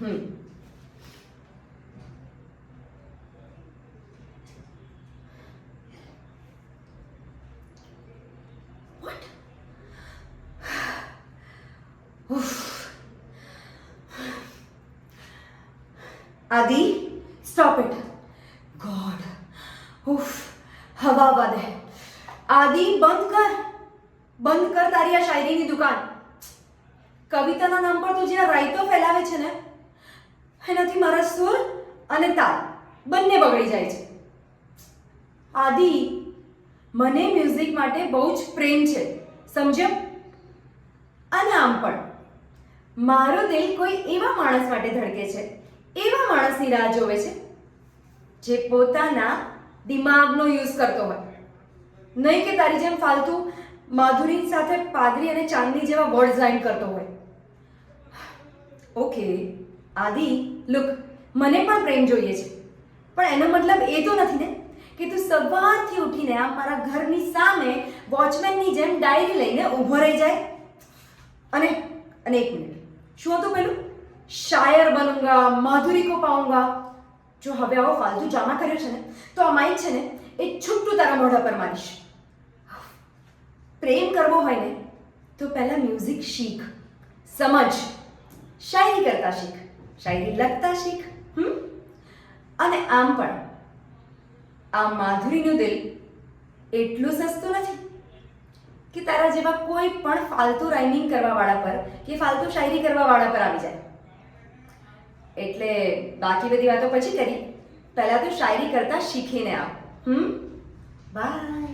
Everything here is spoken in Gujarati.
What? Oof. Adi, stop it. God. Oof. હવા આવવા દે. આદિ બંધ કર તારી આ શાયરીની દુકાન. કવિતાના નામ પર તું જે રાયતો ફેલાવે છે ને એનાથી મારા સુર અને તાલ બંને બગડી જાય છે. આદિ, મને મ્યુઝિક માટે બહુ જ પ્રેમ છે, સમજ્યો? અને આમ પણ મારો દિલ કોઈ એવા માણસ માટે ધડકે છે, એવા માણસની રાહ જોવે છે જે પોતાના દિમાગનો યુઝ કરતો હોય, નહીં કે તારી જેમ ફાલતુ માધુરી સાથે પાદરી અને ચાંદની જેવા વર્ડ ડિઝાઇન કરતો હોય. ઓકે આદિ, લુક, મને પણ પ્રેમ જોઈએ છે, પણ એનો મતલબ એ તો નથી ને કે તું સવારથી ઉઠીને આમ મારા ઘરની સામે વોચમેનની જેમ ડાયરી લઈને ઊભો રહી જાય અને એક મિનિટ, શું હતું પેલું? શાયર બનુંગા, માધુરી કો પાઉંગા. જો હવે આવો ફાલતુ ડ્રામા કર્યો છે ને તો આ માઇક છે ને એ છૂટું તારા મોઢા પર મારીશ. પ્રેમ કરવો હોય ને તો પહેલા મ્યુઝિક શીખ, સમજ, શાયરી કરતા શીખ, શાયરી લખતા શીખ. અને આમ પણ આ માધુરીનું દિલ એટલું સસ્તું નથી કે તારા જેવા કોઈ પણ ફાલતુ રાઇમિંગ કરવાવાળા પર કે ફાલતુ શાયરી કરવાવાળા પર આવી જાય. એટલે બાકી બધી વાતો પછી કરી, પહેલા તો શાયરી કરતા શીખીને આવ. બાય.